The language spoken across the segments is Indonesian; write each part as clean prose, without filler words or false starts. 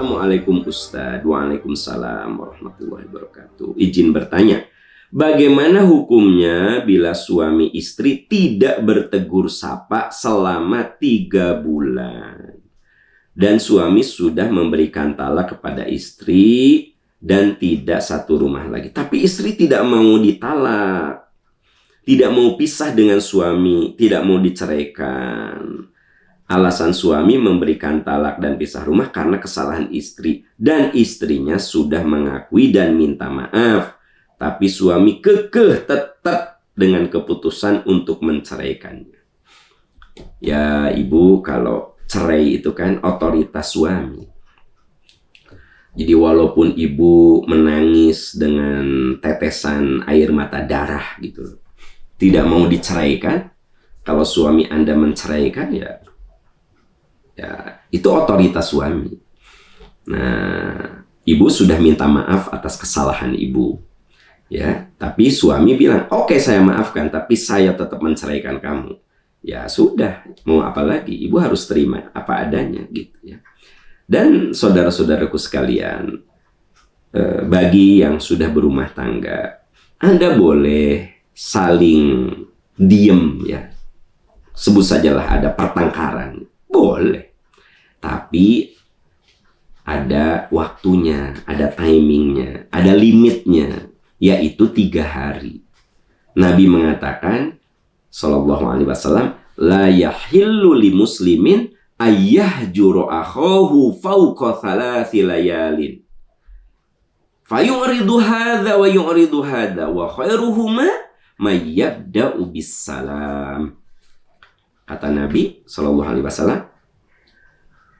Assalamualaikum Ustadz. Waalaikumsalam warahmatullahi wabarakatuh. Izin bertanya, bagaimana hukumnya bila suami istri tidak bertegur sapa selama 3 bulan? Dan suami sudah memberikan talak kepada istri dan tidak satu rumah lagi. Tapi istri tidak mau ditalak, tidak mau pisah dengan suami, tidak mau diceraikan. Alasan suami memberikan talak dan pisah rumah karena kesalahan istri. Dan istrinya sudah mengakui dan minta maaf. Tapi suami kekeh tetap dengan keputusan untuk menceraikannya. Ya ibu, kalau cerai itu kan otoritas suami. Jadi walaupun ibu menangis dengan tetesan air mata darah gitu, tidak mau diceraikan, kalau suami Anda menceraikan ya itu otoritas suami. Nah, ibu sudah minta maaf atas kesalahan ibu, ya. Tapi suami bilang, oke, saya maafkan, tapi saya tetap menceraikan kamu. Ya sudah, mau apa lagi? Ibu harus terima apa adanya, gitu ya. Dan saudara-saudaraku sekalian, bagi yang sudah berumah tangga, Anda boleh saling diem, ya. Sebut sajalah ada pertengkaran. Boleh, tapi ada waktunya, ada timingnya, ada limitnya, yaitu 3 hari. Nabi mengatakan, sallallahu alaihi wasallam, la yahillu li muslimin ayyahjuru akhahu fawqa 3 layalin. Fayuridu hadha wa yuridu hadha wa khairuhuma may yabda'u bis salam. Kata Nabi sallallahu alaihi wasallam,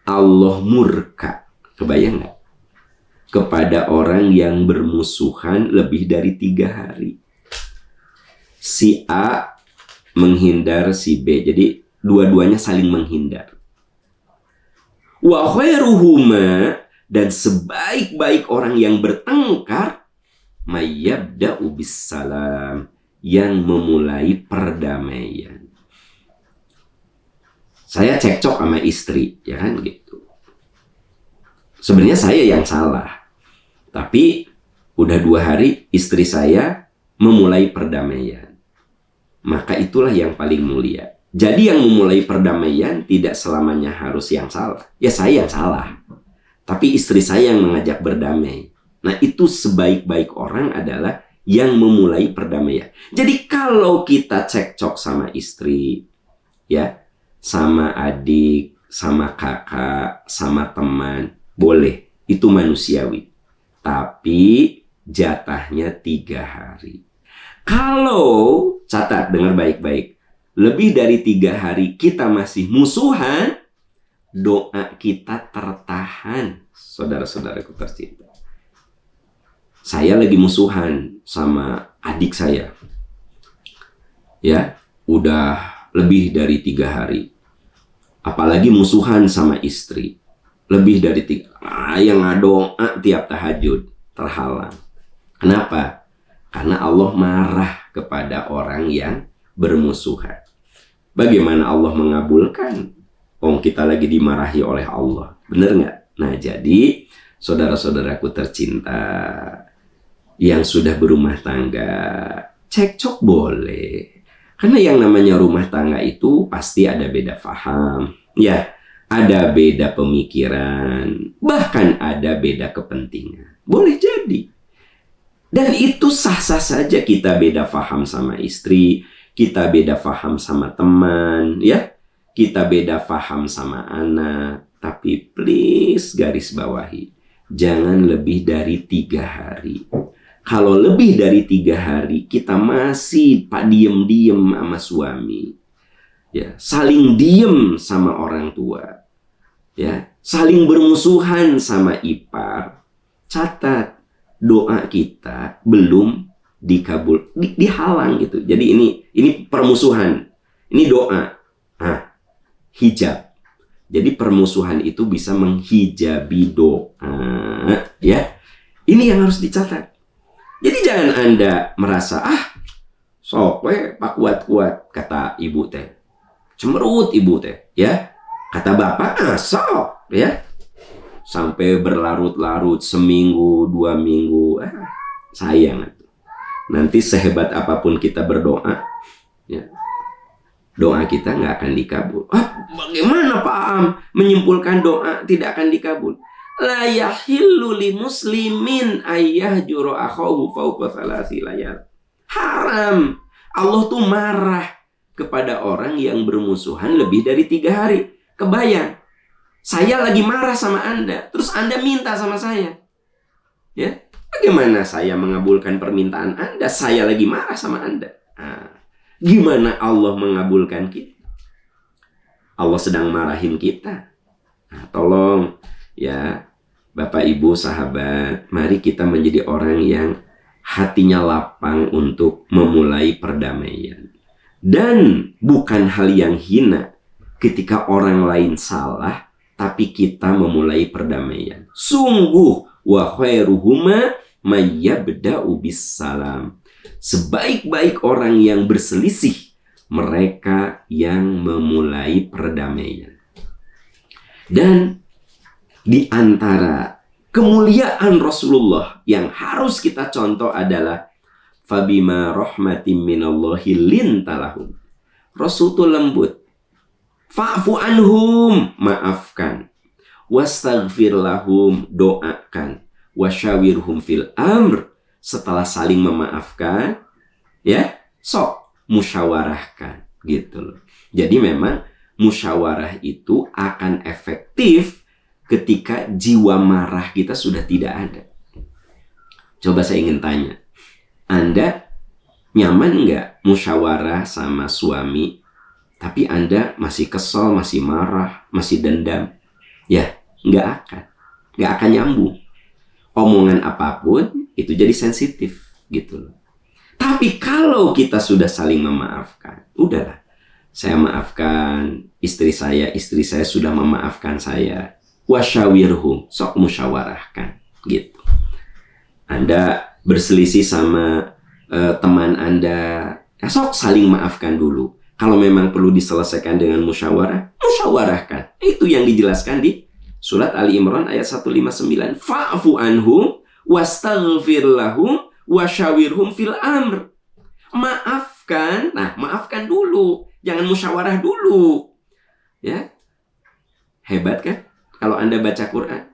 Allah murka, kebayang nggak? Kepada orang yang bermusuhan lebih dari 3 hari. Si A menghindar si B, jadi dua-duanya saling menghindar. Wa khairuhuma, dan sebaik-baik orang yang bertengkar, mayyabda'u bis salam, yang memulai perdamaian. Saya cekcok sama istri, ya kan gitu. Sebenarnya saya yang salah. Tapi udah 2 hari istri saya memulai perdamaian. Maka itulah yang paling mulia. Jadi yang memulai perdamaian tidak selamanya harus yang salah. Ya saya yang salah. Tapi istri saya yang mengajak berdamai. Nah itu sebaik-baik orang adalah yang memulai perdamaian. Jadi kalau kita cekcok sama istri, ya, sama adik, sama kakak, sama teman, boleh, itu manusiawi. Tapi jatahnya 3 hari. Kalau, catat, dengar baik-baik, lebih dari 3 hari kita masih musuhan, doa kita tertahan. Saudara-saudaraku tercinta, saya lagi musuhan sama adik saya, ya, udah lebih dari 3 hari. Apalagi musuhan sama istri lebih dari 3. Yang ngadoa tiap tahajud terhalang. Kenapa? Karena Allah marah kepada orang yang bermusuhan. Bagaimana Allah mengabulkan? Kita lagi dimarahi oleh Allah. Bener nggak? Nah jadi saudara-saudaraku tercinta yang sudah berumah tangga, cekcok boleh. Karena yang namanya rumah tangga itu pasti ada beda paham, ya, ada beda pemikiran, bahkan ada beda kepentingan. Boleh jadi. Dan itu sah-sah saja kita beda paham sama istri, kita beda paham sama teman, ya, kita beda paham sama anak. Tapi please garis bawahi, jangan lebih dari 3 hari. Kalau lebih dari 3 hari kita masih diem-diem sama suami, ya, saling diem sama orang tua, ya, saling bermusuhan sama ipar, catat, doa kita belum dikabul, dihalang gitu. Jadi ini permusuhan, ini doa, hijab. Jadi permusuhan itu bisa menghijabi doa, ya. Ini yang harus dicatat. Jadi jangan Anda merasa, sok we pak kuat-kuat, kata ibu teh. Cemerut ibu teh, ya. Kata bapak, sok, ya. sampai berlarut-larut, seminggu, 2 minggu, sayang. Nanti sehebat apapun kita berdoa, ya, doa kita nggak akan dikabul. Bagaimana Pak Am menyimpulkan doa tidak akan dikabul? La yahillu li muslimin ayyahjura akhahu fawqa thalathi layal. Haram. Allah tuh marah kepada orang yang bermusuhan lebih dari 3 hari. Kebayang, saya lagi marah sama Anda, terus Anda minta sama saya, ya, bagaimana saya mengabulkan permintaan Anda? Saya lagi marah sama Anda. Gimana Allah mengabulkan kita? Allah sedang marahin kita. Tolong ya Bapak Ibu sahabat, mari kita menjadi orang yang hatinya lapang untuk memulai perdamaian. Dan bukan hal yang hina ketika orang lain salah tapi kita memulai perdamaian. Sungguh wa khairuhuma mayyabda'u bis salam. Sebaik-baik orang yang berselisih mereka yang memulai perdamaian. Dan di antara kemuliaan Rasulullah yang harus kita contoh adalah fabima rahmatim minallahi lintalahum. Rasul itu lembut. Fa'fu anhum, maafkan. Wastaghfir lahum, doakan. Wasyawirhum fil amr, setelah saling memaafkan, ya, musyawarahkan, gitu loh. Jadi memang musyawarah itu akan efektif ketika jiwa marah kita sudah tidak ada. Coba saya ingin tanya, Anda nyaman nggak musyawarah sama suami, tapi Anda masih kesel, masih marah, masih dendam? Ya, nggak akan nyambung. Omongan apapun itu jadi sensitif, gitu loh. Tapi kalau kita sudah saling memaafkan, udahlah, saya maafkan istri saya sudah memaafkan saya. Wasyawirhum, sok musyawarahkan, gitu. Anda berselisih sama teman Anda, sok saling maafkan dulu. Kalau memang perlu diselesaikan dengan musyawarah, musyawarahkan. Itu yang dijelaskan di surat Ali Imran ayat 159. Fa'fu anhum wastaghfir lahum wasyawirhum fil amr. Maafkan. Nah, maafkan dulu. Jangan musyawarah dulu. Ya. Hebat kan? Kalau Anda baca Quran.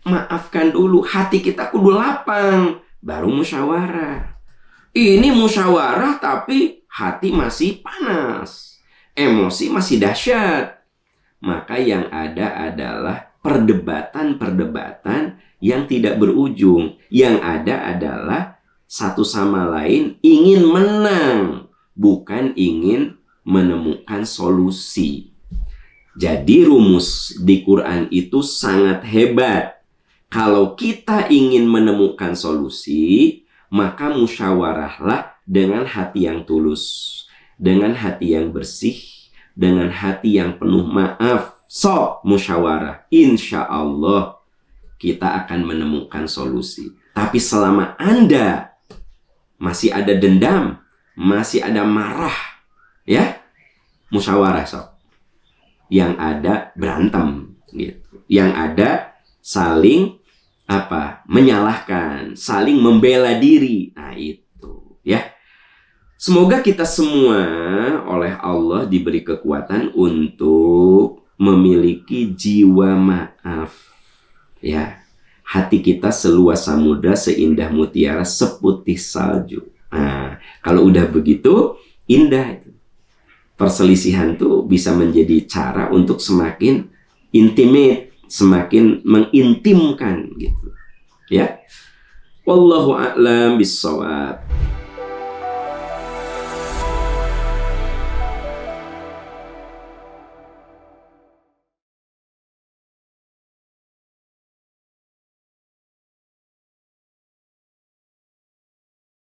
Maafkan dulu. Hati kita kudu lapang. Baru musyawarah. Ini musyawarah tapi hati masih panas. Emosi masih dahsyat. Maka yang ada adalah perdebatan-perdebatan yang tidak berujung. Yang ada adalah satu sama lain ingin menang, bukan ingin menemukan solusi. Jadi rumus di Quran itu sangat hebat. Kalau kita ingin menemukan solusi, maka musyawarahlah dengan hati yang tulus, dengan hati yang bersih, dengan hati yang penuh maaf. Musyawarah, insya Allah kita akan menemukan solusi. Tapi selama Anda masih ada dendam, masih ada marah, ya, musyawarah yang ada berantem, gitu. Yang ada saling menyalahkan, saling membela diri. Nah itu, ya. Semoga kita semua oleh Allah diberi kekuatan untuk memiliki jiwa maaf, ya. Hati kita seluas samudra, seindah mutiara, seputih salju. Nah, kalau udah begitu, indah itu. Perselisihan tuh bisa menjadi cara untuk semakin intimate, semakin mengintimkan, gitu. Ya. Wallahu a'lam bishawab.